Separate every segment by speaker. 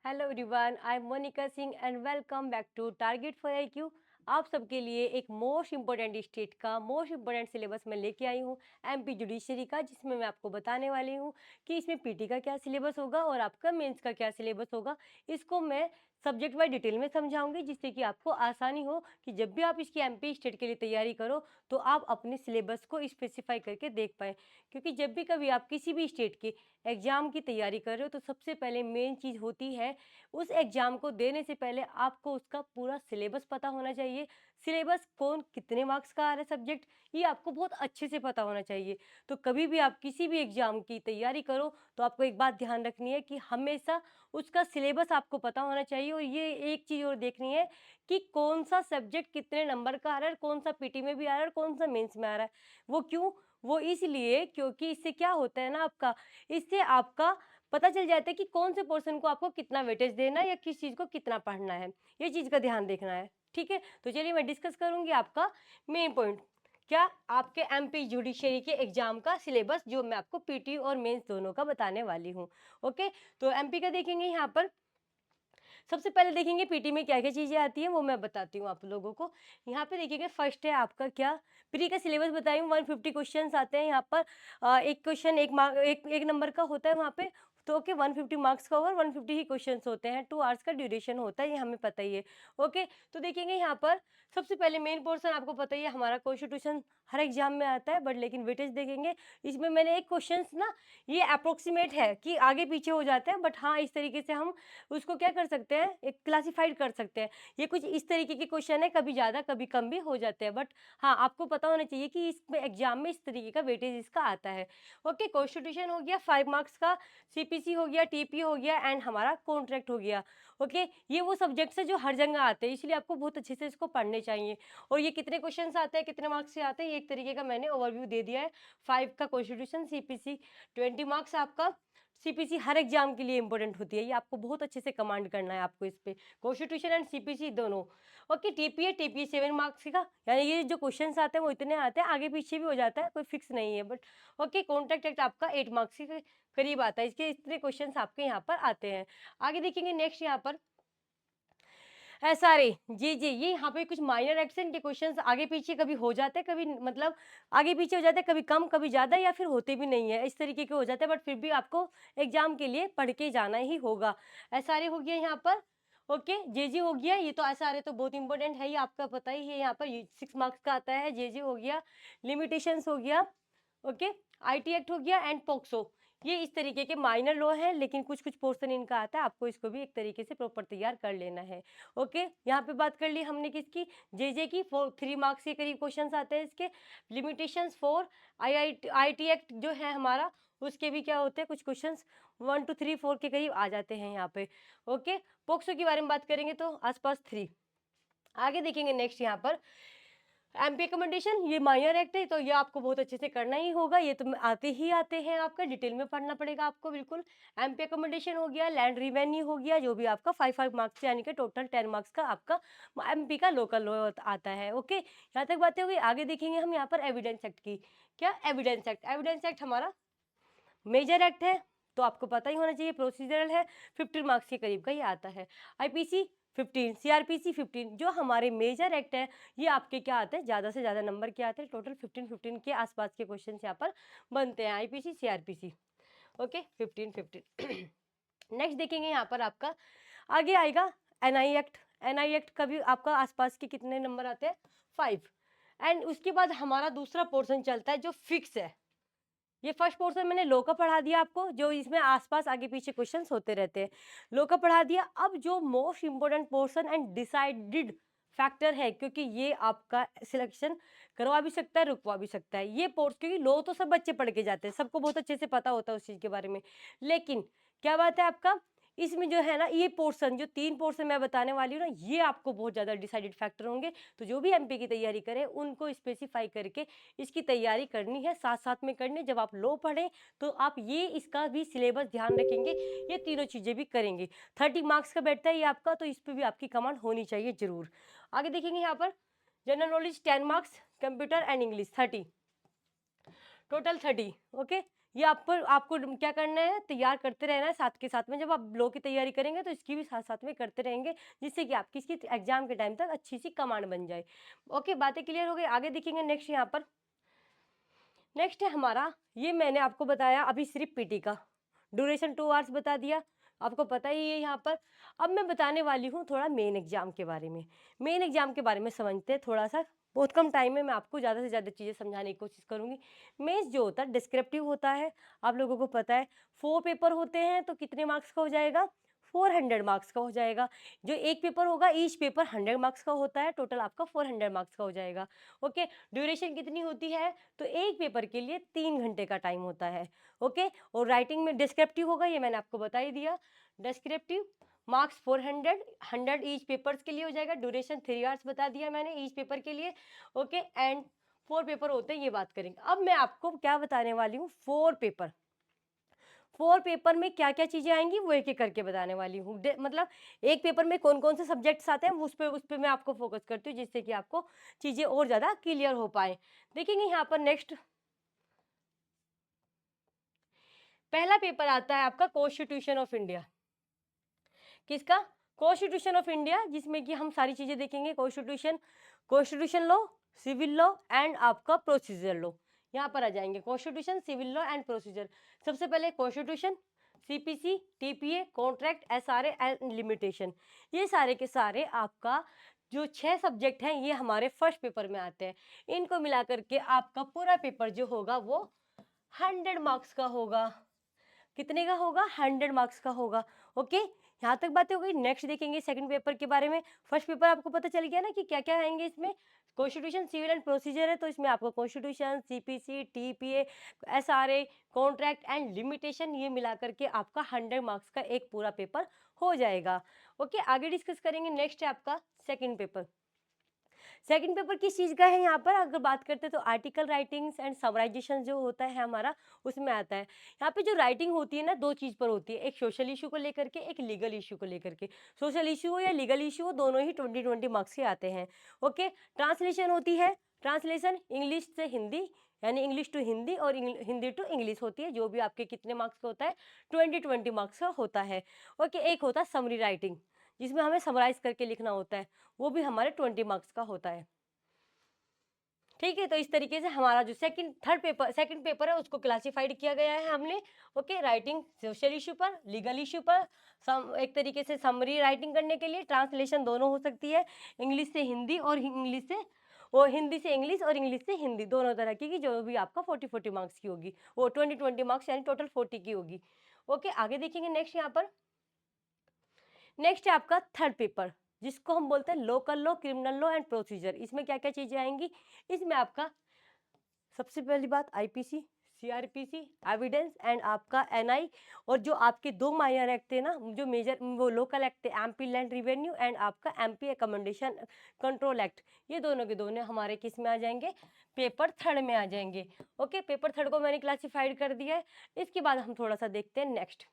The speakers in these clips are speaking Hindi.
Speaker 1: Hello everyone, I am Monika Singh and welcome back to target for IQ. आप सबके लिए एक मोस्ट इंपॉर्टेंट स्टेट का मोस्ट इंपॉर्टेंट सिलेबस मैं लेके आई हूँ, एमपी जुडिशरी का, जिसमें मैं आपको बताने वाली हूँ कि इसमें पीटी का क्या सिलेबस होगा और आपका मेंस का क्या सिलेबस होगा। इसको मैं सब्जेक्ट वाइज डिटेल में समझाऊंगी, जिससे कि आपको आसानी हो कि जब भी आप इसकी एमपी स्टेट के लिए तैयारी करो तो आप अपने सिलेबस को स्पेसिफाई करके देख पाएँ। क्योंकि जब भी कभी आप किसी भी स्टेट के एग्ज़ाम की तैयारी कर रहे हो तो सबसे पहले मेन चीज़ होती है, उस एग्ज़ाम को देने से पहले आपको उसका पूरा सिलेबस पता होना चाहिए। सिलेबस कौन कितने मार्क्स का आ रहा है सब्जेक्ट, ये आपको बहुत अच्छे से पता होना चाहिए। तो कभी भी आप किसी भी एग्ज़ाम की तैयारी करो तो आपको एक बात ध्यान रखनी है कि हमेशा उसका सिलेबस आपको पता होना चाहिए, और ये एक चीज़ और देखनी है कि कौन सा सब्जेक्ट कितने नंबर का आ रहा है, कौन सा पीटी में भी आ रहा है और कौन सा मेंस में आ रहा है। वो क्यों? वो इसलिए क्योंकि इससे क्या होता है ना, इससे आपका पता चल जाता है कि कौन से पोर्शन को आपको कितना वेटेज देना है या किस चीज़ को कितना पढ़ना है। ये चीज़ का ध्यान देखना है, ठीक है? तो चलिए मैं डिस्कस करूँगी आपका मेन पॉइंट, क्या आपके एमपी जुडिशरी के एग्जाम का सिलेबस, जो मैं आपको पीटी और मेंस दोनों का बताने वाली हूँ। ओके, तो एमपी का देखेंगे यहाँ पर। सबसे पहले देखेंगे पीटी में क्या क्या चीज़ें आती हैं, वो मैं बताती हूँ आप लोगों को। यहाँ पे देखिएगा, फर्स्ट है आपका क्या, प्री का सिलेबस बताई हूँ। 150 क्वेश्चंस आते हैं यहाँ पर। एक क्वेश्चन एक नंबर का होता है वहाँ पे। तो ओके, 150 मार्क्स का ओवर 150 ही क्वेश्चंस होते हैं, 2 आवर्स का ड्यूरेशन होता है, ये हमें पता ही है। ओके, तो देखेंगे यहाँ पर सबसे पहले मेन पोर्शन आपको पता ही है, हमारा कॉन्स्टिट्यूशन हर एग्जाम में आता है, बट लेकिन वेटेज देखेंगे। इसमें मैंने एक क्वेश्चन ना, ये अप्रोक्सीमेट है कि आगे पीछे हो जाते हैं, बट हाँ, इस तरीके से हम उसको क्या कर सकते हैं, एक क्लासिफाइड कर सकते हैं। ये कुछ इस तरीके के क्वेश्चन है, कभी ज़्यादा कभी कम भी हो जाते हैं, बट हाँ, आपको पता होना चाहिए कि इसमें एग्जाम में इस तरीके का वेटेज इसका आता है। ओके, कॉन्स्टिट्यूशन हो गया 5 मार्क्स का, सीपीसी हो गया, टीपी हो गया एंड हमारा कॉन्ट्रैक्ट हो गया। ओके, ये वो सब्जेक्ट्स है जो हर जगह आते हैं, इसलिए आपको बहुत अच्छे से इसको पढ़ने चाहिए। और ये कितने क्वेश्चन आते हैं, कितने मार्क्स से आते हैं, ये एक तरीके का मैंने ओवरव्यू दे दिया है। 5 का कॉन्स्टिट्यूशन, सीपीसी 20 मार्क्स आपका। सीपीसी हर एग्जाम के लिए इंपॉर्टेंट होती है, ये आपको बहुत अच्छे से कमांड करना है आपको इस पे, कॉन्स्टिट्यूशन एंड सीपीसी दोनों। ओके, टीपीए 7 मार्क्स का, यानी ये जो क्वेश्चंस आते हैं वो इतने आते हैं, आगे पीछे भी हो जाता है, कोई फिक्स नहीं है, बट ओके, कॉन्ट्रैक्ट एक्ट आपका 8 मार्क्स के करीब आता है, इसके इतने क्वेश्चंस आपके यहाँ पर आते हैं। आगे देखेंगे नेक्स्ट यहाँ पर एसआरए, जी जी, ये यहाँ पे कुछ माइनर एक्शन के क्वेश्चंस आगे पीछे कभी हो जाते हैं, कभी मतलब आगे पीछे हो जाते हैं, कभी कम कभी ज़्यादा, या फिर होते भी नहीं है, इस तरीके के हो जाते हैं, बट फिर भी आपको एग्जाम के लिए पढ़ के जाना ही होगा। एसआरए हो गया यहाँ पर। ओके, जेजे हो गया, ये तो एसआरए तो बहुत इंपॉर्टेंट है, ये आपका पता ही है, यहाँ पर 6 मार्क्स का आता है। जेजे हो गया, लिमिटेशंस हो गया, ओके, आईटी एक्ट हो गया एंड पोक्सो। ये इस तरीके के माइनर लॉ हैं, लेकिन कुछ कुछ पोर्शन इनका आता है, आपको इसको भी एक तरीके से प्रॉपर तैयार कर लेना है। ओके, यहाँ पे बात कर ली हमने किसकी, जेजे की। 3 मार्क्स के करीब क्वेश्चंस आते हैं इसके। लिमिटेशंस 4, आईटी एक्ट जो है हमारा, उसके भी क्या होते हैं कुछ क्वेश्चंस, 1 2 3 4 के करीब आ जाते हैं यहाँ पे। ओके, पोक्सो के बारे में बात करेंगे तो आसपास 3। आगे देखेंगे नेक्स्ट यहाँ पर एमपी रिकमेंडेशन, ये माइनर एक्ट है, तो ये आपको बहुत अच्छे से करना ही होगा, ये तो आते ही आते हैं, आपका डिटेल में पढ़ना पड़ेगा आपको बिल्कुल। एमपी रिकमेंडेशन हो गया, लैंड रिवेन्यू हो गया, जो भी आपका 5 मार्क्स से, यानी कि टोटल 10 मार्क्स का आपका एमपी का लोकल लॉ आता है। ओके, यहाँ तक बातें हो गई। आगे देखेंगे हम यहाँ पर एविडेंस एक्ट की। क्या एविडेंस एक्ट, एविडेंस एक्ट हमारा मेजर एक्ट है, तो आपको पता ही होना चाहिए, प्रोसीजरल है, 15 मार्क्स के करीब का ये आता है। आईपीसी 15, सीआरपीसी 15, जो हमारे मेजर एक्ट है, ये आपके क्या आते हैं, ज़्यादा से ज़्यादा नंबर के आते हैं, टोटल 15 के आसपास के क्वेश्चन यहाँ पर बनते हैं, आईपीसी सीआरपीसी। ओके, 15 नेक्स्ट देखेंगे यहाँ पर आपका आगे आएगा एनआई एक्ट। एनआई एक्ट का भी आपका आसपास के कितने नंबर आते हैं, 5। एंड उसके बाद हमारा दूसरा पोर्शन चलता है जो फिक्स है। ये फर्स्ट पोर्शन मैंने लॉ का पढ़ा दिया आपको, जो इसमें आसपास आगे पीछे क्वेश्चंस होते रहते हैं, लॉ का पढ़ा दिया। अब जो most important portion and decided factor है, क्योंकि ये आपका सिलेक्शन करवा भी सकता है, रुकवा भी सकता है, ये पोर्स, क्योंकि लॉ तो सब बच्चे पढ़ के जाते हैं, सबको बहुत अच्छे से पता होता है उस चीज़ के बारे में, लेकिन क्या बात है आपका, इसमें जो है ना, ये पोर्शन, जो 3 पोर्शन मैं बताने वाली हूँ ना, ये आपको बहुत ज़्यादा डिसाइडेड फैक्टर होंगे। तो जो भी एमपी की तैयारी करें, उनको स्पेसिफाई करके इसकी तैयारी करनी है, साथ साथ में करनी है। जब आप लॉ पढ़ें तो आप ये इसका भी सिलेबस ध्यान रखेंगे, ये तीनों चीज़ें भी करेंगे। 30 मार्क्स का बैठता है ये आपका, तो इस पर भी आपकी कमांड होनी चाहिए जरूर। आगे देखेंगे यहाँ पर general knowledge 10 marks, computer and English 30, total 30। Okay, ये आपको क्या करना है, तैयार करते रहना है साथ के साथ में। जब आप लॉ की तैयारी करेंगे तो इसकी भी साथ साथ में करते रहेंगे, जिससे कि आपकी इसकी एग्जाम के टाइम तक अच्छी सी कमांड बन जाए। ओके, बातें क्लियर हो गई। आगे देखेंगे नेक्स्ट यहाँ पर। नेक्स्ट है हमारा, ये मैंने आपको बताया अभी सिर्फ पीटी का ड्यूरेशन 2 आवर्स बता दिया, आपको पता ही है यहाँ पर। अब मैं बताने वाली हूँ थोड़ा मेन एग्जाम के बारे में। मेन एग्जाम के बारे में समझते हैं थोड़ा सा, बहुत कम टाइम में मैं आपको ज़्यादा से ज़्यादा चीज़ें समझाने की कोशिश करूँगी। मेंस जो होता है डिस्क्रिप्टिव होता है, आप लोगों को पता है 4 पेपर होते हैं, तो कितने मार्क्स का हो जाएगा, 400 मार्क्स का हो जाएगा। जो एक पेपर होगा, ईच पेपर 100 मार्क्स का होता है, टोटल आपका 400 मार्क्स का हो जाएगा। ओके, ड्यूरेशन कितनी होती है, तो एक पेपर के लिए 3 घंटे का टाइम होता है। ओके, और राइटिंग में डिस्क्रिप्टिव होगा, ये मैंने आपको बता ही दिया। डिस्क्रिप्टिव मार्क्स 400, 100 ईच पेपर्स के लिए हो जाएगा। ड्यूरेशन 3 आवर्स बता दिया मैंने ईच पेपर के लिए। ओके, एंड 4 पेपर होते हैं, ये बात करेंगे। अब मैं आपको क्या बताने वाली हूँ, 4 पेपर। 4 पेपर में क्या क्या चीजें आएंगी वो एक एक करके बताने वाली हूँ। मतलब एक पेपर में कौन कौन से सब्जेक्ट्स आते हैं उस पे मैं आपको फोकस करती हूँ, जिससे कि आपको चीजें और ज्यादा क्लियर हो पाए। देखेंगे यहाँ पर नेक्स्ट, पहला पेपर आता है आपका कॉन्स्टिट्यूशन ऑफ इंडिया। किसका, कॉन्स्टिट्यूशन ऑफ इंडिया, जिसमें कि हम सारी चीजें देखेंगे। Constitution law, civil law and आपका प्रोसीजर लॉ, यहाँ पर आ जाएंगे constitution, civil law and procedure. सबसे पहले constitution, CPC, TPA, contract, SRA and limitation. ये सारे के सारे आपका जो 6 सब्जेक्ट हैं, ये हमारे फर्स्ट पेपर में आते हैं। इनको मिला करके आपका पूरा पेपर जो होगा वो 100 मार्क्स का होगा। कितने का होगा, 100 मार्क्स का होगा। ओके, यहाँ तक बातें हो गई। नेक्स्ट देखेंगे सेकंड पेपर के बारे में। फर्स्ट पेपर आपको पता चल गया ना कि क्या क्या आएंगे इसमें। कॉन्स्टिट्यूशन, सिविल एंड प्रोसीजर है, तो इसमें आपको constitution, CPC, TPA, SRA, contract and limitation, ये मिला करके आपका 100 मार्क्स का एक पूरा पेपर हो जाएगा। ओके, आगे डिस्कस करेंगे। नेक्स्ट है आपका सेकेंड पेपर। सेकंड पेपर किस चीज़ का है, यहाँ पर अगर बात करते हैं तो आर्टिकल राइटिंग्स एंड समराइजेशन जो होता है हमारा, उसमें आता है। यहाँ पे जो राइटिंग होती है ना, 2 चीज़ पर होती है, एक सोशल इशू को लेकर के, एक लीगल इशू को लेकर के। सोशल इशू हो या लीगल इशू हो, दोनों ही 20-20 मार्क्स के आते हैं। ओके, ट्रांसलेशन होती है, ट्रांसलेशन इंग्लिश से हिंदी, यानी इंग्लिश टू हिंदी और हिंदी टू इंग्लिश होती है, जो भी आपके कितने मार्क्स का होता है, 20-20 मार्क्स का होता है। ओके, एक होता है समरी राइटिंग, जिसमें हमें समराइज करके लिखना होता है, वो भी हमारे 20 मार्क्स का होता है। ठीक है, तो इस तरीके से हमारा जो सेकंड पेपर है उसको क्लासिफाइड किया गया है हमने। ओके, राइटिंग सोशल इशू पर, लीगल इशू पर, एक तरीके से समरी राइटिंग करने के लिए। ट्रांसलेशन दोनों हो सकती है, इंग्लिश से हिंदी और हिंदी से इंग्लिश और इंग्लिश से हिंदी, दोनों तरह की जो भी आपका 40-40 मार्क्स की होगी, वो 20-20 मार्क्स यानी टोटल 40 की होगी। ओके, आगे देखेंगे नेक्स्ट यहाँ पर। नेक्स्ट है आपका थर्ड पेपर, जिसको हम बोलते हैं local law, criminal law and procedure. इसमें क्या क्या चीजें आएंगी, इसमें आपका सबसे पहली बात आईपीसी, सीआरपीसी, एविडेंस एंड आपका एनआई, और जो आपके 2 माइनर एक्ट थे ना, जो मेजर वो लोकल एक्ट थे, एमपी लैंड रिवेन्यू एंड आपका एमपी अकोमोडेशन कंट्रोल एक्ट, ये दोनों के दोनों हमारे किस में आ जाएंगे, पेपर थर्ड में आ जाएंगे। ओके, पेपर थर्ड को मैंने क्लासिफाइड कर दिया है। इसके बाद हम थोड़ा सा देखते हैं नेक्स्ट।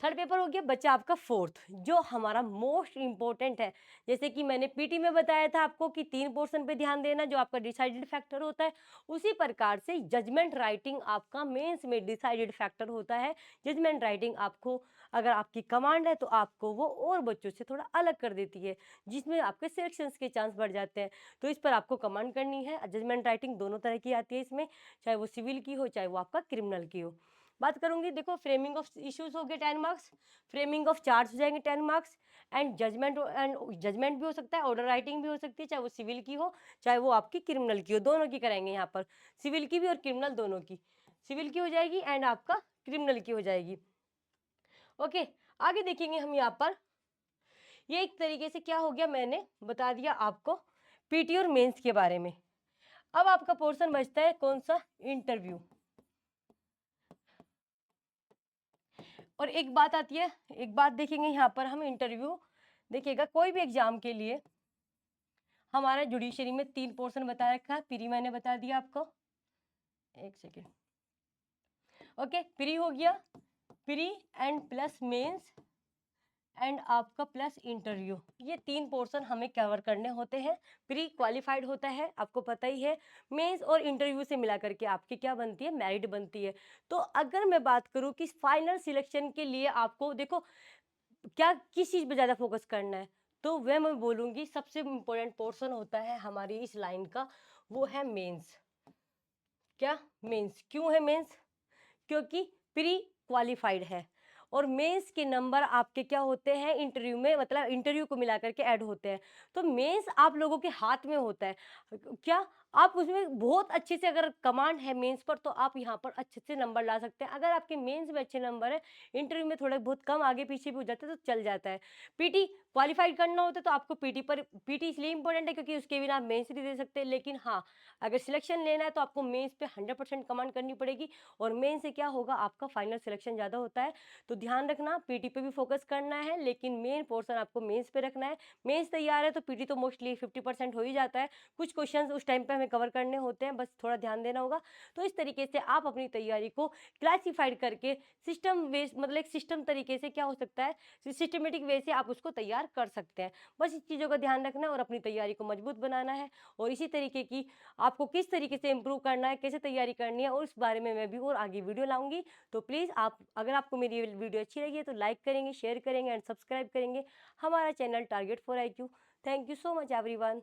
Speaker 1: थर्ड पेपर हो गया, बच्चा आपका फोर्थ, जो हमारा मोस्ट इंपॉर्टेंट है। जैसे कि मैंने पीटी में बताया था आपको कि 3 पोर्शन पे ध्यान देना, जो आपका डिसाइडेड फैक्टर होता है, उसी प्रकार से जजमेंट राइटिंग आपका मेंस में डिसाइडेड फैक्टर होता है। जजमेंट राइटिंग आपको, अगर आपकी कमांड है तो आपको वो और बच्चों से थोड़ा अलग कर देती है, जिसमें आपके सिलेक्शंस के चांस बढ़ जाते हैं। तो इस पर आपको कमांड करनी है। जजमेंट राइटिंग दोनों तरह की आती है इसमें, चाहे वो सिविल की हो चाहे वो आपका क्रिमिनल की हो। बात करूंगी, देखो फ्रेमिंग ऑफ इश्यूज हो गए 10 मार्क्स, फ्रेमिंग ऑफ चार्ज हो जाएंगे 10 मार्क्स, एंड जजमेंट भी हो सकता है, ऑर्डर राइटिंग भी हो सकती है, चाहे वो सिविल की हो चाहे वो आपकी क्रिमिनल की हो, दोनों की कराएंगे यहाँ पर, सिविल की भी और क्रिमिनल दोनों की, सिविल की हो जाएगी एंड आपका क्रिमिनल की हो जाएगी। ओके, आगे देखेंगे हम यहाँ पर। ये एक तरीके से क्या हो गया, मैंने बता दिया आपको पीटी और मेंस के बारे में। अब आपका पोर्शन बचता है कौन सा, इंटरव्यू। और एक बात आती है, एक बात देखेंगे यहाँ पर हम, इंटरव्यू देखिएगा, कोई भी एग्जाम के लिए हमारा जुडिशरी में 3 पोर्शन बता रखा है। प्री मैंने बता दिया आपको, एक सेकेंड। ओके, प्री हो गया, pre and plus mains and आपका प्लस इंटरव्यू, ये 3 पोर्शन हमें कवर करने होते हैं। प्री क्वालिफाइड होता है, आपको पता ही है। मेंस और इंटरव्यू से मिला करके आपकी क्या बनती है, मेरिट बनती है। तो अगर मैं बात करूँ कि फाइनल सिलेक्शन के लिए आपको देखो क्या किस चीज़ पे ज़्यादा फोकस करना है, तो वह मैं बोलूँगी सबसे इम्पोर्टेंट पोर्शन होता है हमारी इस लाइन का, वो है मेंस। क्या मेंस, क्यों है मेंस? क्योंकि प्री क्वालिफाइड है और मेंस के नंबर आपके क्या होते हैं इंटरव्यू में, मतलब इंटरव्यू को मिला करके ऐड होते हैं। तो मेंस आप लोगों के हाथ में होता है। क्या आप उसमें बहुत अच्छे से, अगर कमांड है मेंस पर, तो आप यहाँ पर अच्छे से नंबर ला सकते हैं। अगर आपके मेंस में अच्छे नंबर है, इंटरव्यू में थोड़े बहुत कम आगे पीछे भी हो जाते हैं तो चल जाता है। पीटी क्वालिफाइड करना होता है तो आपको पीटी इसलिए इंपॉर्टेंट है क्योंकि उसके बिना आप मेंस नहीं दे सकते। लेकिन हाँ, अगर सिलेक्शन लेना है तो आपको मेंस पे 100% कमांड करनी पड़ेगी और मेन से क्या होगा, आपका फाइनल सिलेक्शन ज़्यादा होता है। तो ध्यान रखना, पीटी पे भी फोकस करना है, लेकिन मेन पोर्शन आपको मेंस पे रखना है। मेंस तैयार है तो पीटी तो मोस्टली 50% हो ही जाता है। कुछ क्वेश्चंस उस टाइम पे हमें कवर करने होते हैं, बस थोड़ा ध्यान देना होगा। तो इस तरीके से आप अपनी तैयारी को क्लासीफाइड करके सिस्टम वेस, मतलब एक सिस्टम तरीके से क्या हो सकता है, सिस्टमेटिक वे से आप उसको तैयार कर सकते हैं। बस इस चीज़ों का ध्यान रखना है और अपनी तैयारी को मजबूत बनाना है। और इसी तरीके की आपको किस तरीके से इम्प्रूव करना है, कैसे तैयारी करनी है, और उस बारे में मैं भी और आगे वीडियो लाऊंगी। तो प्लीज़ आप, अगर आपको मेरी ये वीडियो अच्छी लगी है तो लाइक करेंगे, शेयर करेंगे एंड सब्सक्राइब करेंगे हमारा channel target for IQ। Thank you so much everyone.